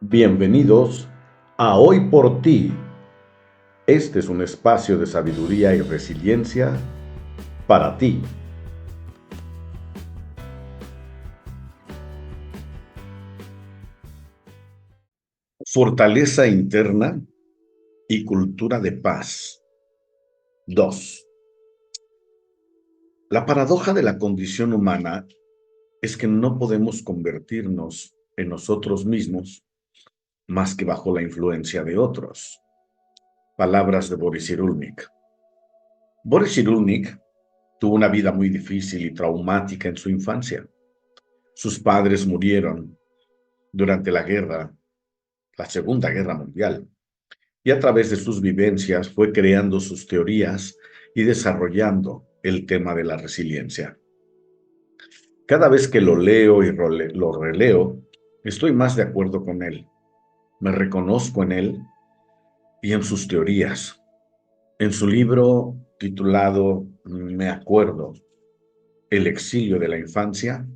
Bienvenidos a Hoy por Ti. Este es un espacio de sabiduría y resiliencia para ti. Fortaleza interna y cultura de paz. 2. La paradoja de la condición humana es que no podemos convertirnos en nosotros mismos más que bajo la influencia de otros. Palabras de Boris Cyrulnik. Boris Cyrulnik tuvo una vida muy difícil y traumática en su infancia. Sus padres murieron durante la Segunda Guerra Mundial, y a través de sus vivencias fue creando sus teorías y desarrollando el tema de la resiliencia. Cada vez que lo leo y lo releo, estoy más de acuerdo con él. Me reconozco en él y en sus teorías. En su libro titulado Me acuerdo, El exilio de la infancia,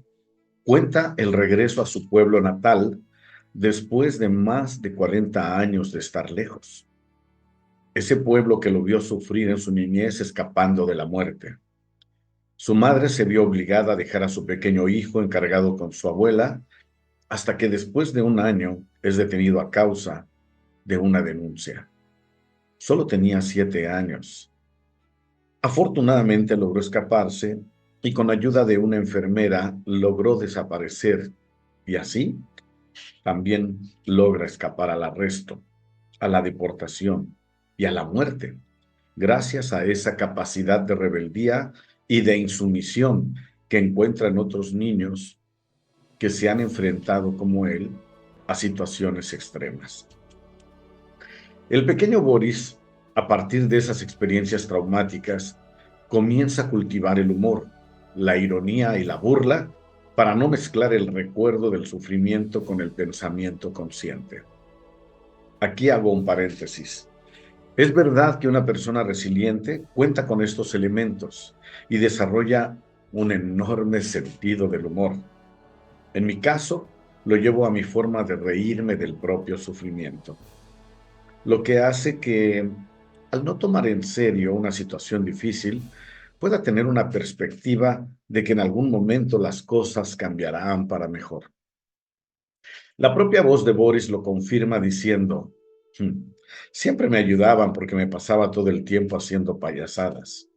cuenta el regreso a su pueblo natal después de más de 40 años de estar lejos. Ese pueblo que lo vio sufrir en su niñez escapando de la muerte. Su madre se vio obligada a dejar a su pequeño hijo encargado con su abuela, hasta que después de un año es detenido a causa de una denuncia. Solo tenía 7 años. Afortunadamente logró escaparse y con ayuda de una enfermera logró desaparecer, y así también logra escapar al arresto, a la deportación y a la muerte, gracias a esa capacidad de rebeldía y de insumisión que encuentran otros niños que se han enfrentado como él a situaciones extremas. El pequeño Boris, a partir de esas experiencias traumáticas, comienza a cultivar el humor, la ironía y la burla para no mezclar el recuerdo del sufrimiento con el pensamiento consciente. Aquí hago un paréntesis. Es verdad que una persona resiliente cuenta con estos elementos y desarrolla un enorme sentido del humor. En mi caso, lo llevo a mi forma de reírme del propio sufrimiento, lo que hace que, al no tomar en serio una situación difícil, pueda tener una perspectiva de que en algún momento las cosas cambiarán para mejor. La propia voz de Boris lo confirma diciendo: Siempre me ayudaban porque me pasaba todo el tiempo haciendo payasadas".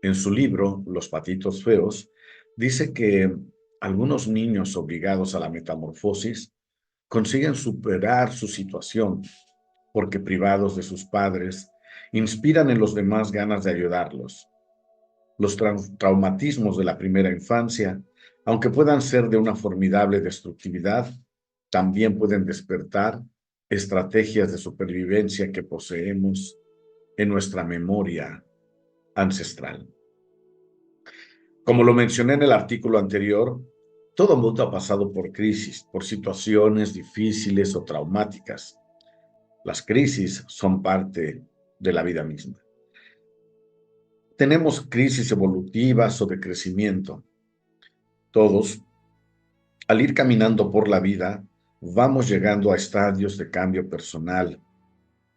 En su libro, Los patitos feos, dice que algunos niños obligados a la metamorfosis consiguen superar su situación porque, privados de sus padres, inspiran en los demás ganas de ayudarlos. Los traumatismos de la primera infancia, aunque puedan ser de una formidable destructividad, también pueden despertar estrategias de supervivencia que poseemos en nuestra memoria ancestral. Como lo mencioné en el artículo anterior, todo mundo ha pasado por crisis, por situaciones difíciles o traumáticas. Las crisis son parte de la vida misma. Tenemos crisis evolutivas o de crecimiento. Todos, al ir caminando por la vida, vamos llegando a estadios de cambio personal,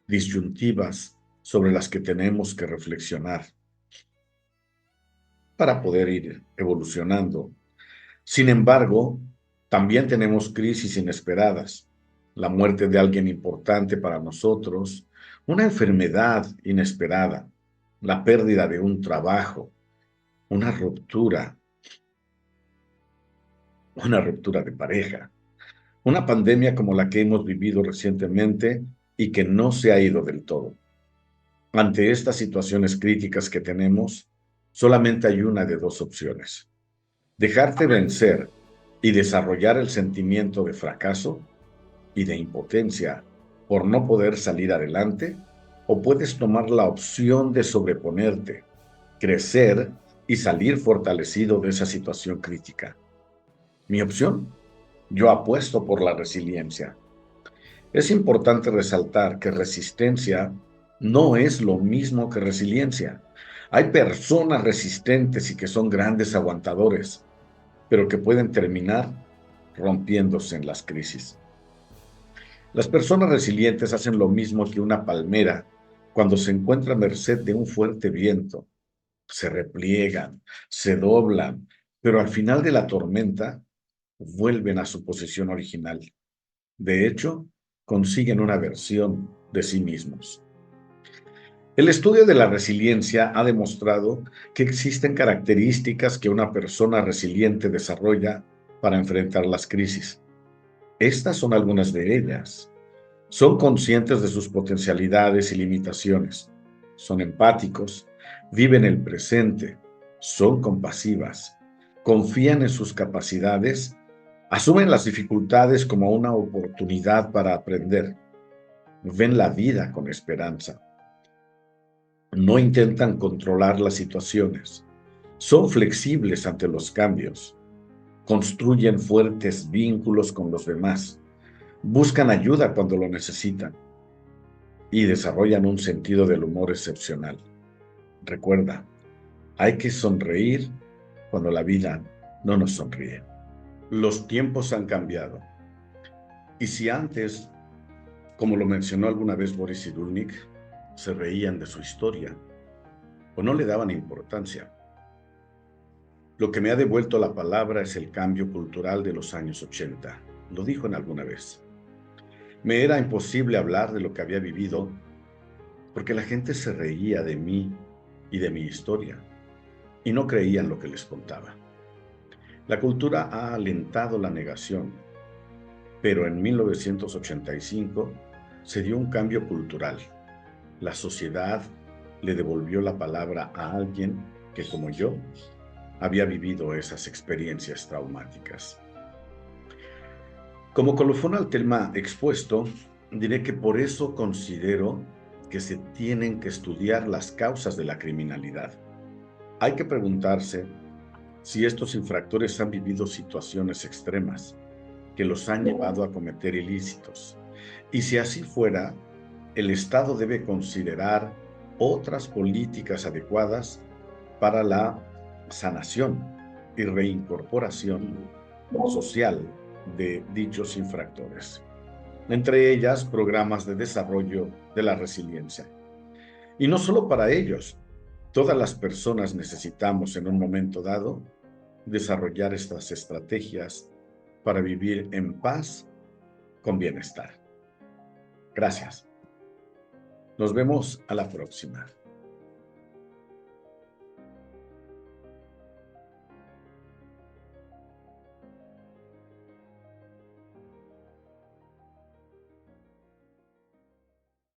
disyuntivas sobre las que tenemos que reflexionar para poder ir evolucionando. Sin embargo, también tenemos crisis inesperadas, la muerte de alguien importante para nosotros, una enfermedad inesperada, la pérdida de un trabajo, una ruptura, una ruptura de pareja, una pandemia como la que hemos vivido recientemente y que no se ha ido del todo. Ante estas situaciones críticas que tenemos, solamente hay una de dos opciones: dejarte vencer y desarrollar el sentimiento de fracaso y de impotencia por no poder salir adelante, o puedes tomar la opción de sobreponerte, crecer y salir fortalecido de esa situación crítica. Mi opción: yo apuesto por la resiliencia. Es importante resaltar que resistencia no es lo mismo que resiliencia. Hay personas resistentes y que son grandes aguantadores, pero que pueden terminar rompiéndose en las crisis. Las personas resilientes hacen lo mismo que una palmera cuando se encuentra a merced de un fuerte viento. Se repliegan, se doblan, pero al final de la tormenta vuelven a su posición original. De hecho, consiguen una versión de sí mismos. El estudio de la resiliencia ha demostrado que existen características que una persona resiliente desarrolla para enfrentar las crisis. Estas son algunas de ellas. Son conscientes de sus potencialidades y limitaciones. Son empáticos, viven el presente, son compasivas, confían en sus capacidades, asumen las dificultades como una oportunidad para aprender, ven la vida con esperanza, no intentan controlar las situaciones, son flexibles ante los cambios, construyen fuertes vínculos con los demás, buscan ayuda cuando lo necesitan y desarrollan un sentido del humor excepcional. Recuerda, hay que sonreír cuando la vida no nos sonríe. Los tiempos han cambiado. Y si antes, como lo mencionó alguna vez Boris Cyrulnik, se reían de su historia o no le daban importancia, lo que me ha devuelto la palabra es el cambio cultural de los años 80. Lo dijo en alguna vez. Me era imposible hablar de lo que había vivido porque la gente se reía de mí y de mi historia y no creían lo que les contaba. La cultura ha alentado la negación, pero en 1985 se dio un cambio cultural. La sociedad le devolvió la palabra a alguien que, como yo, había vivido esas experiencias traumáticas. Como colofón al tema expuesto, diré que por eso considero que se tienen que estudiar las causas de la criminalidad. Hay que preguntarse si estos infractores han vivido situaciones extremas que los han llevado a cometer ilícitos. Y si así fuera, el Estado debe considerar otras políticas adecuadas para la sanación y reincorporación social de dichos infractores. Entre ellas, programas de desarrollo de la resiliencia. Y no solo para ellos, todas las personas necesitamos en un momento dado desarrollar estas estrategias para vivir en paz con bienestar. Gracias. Nos vemos a la próxima.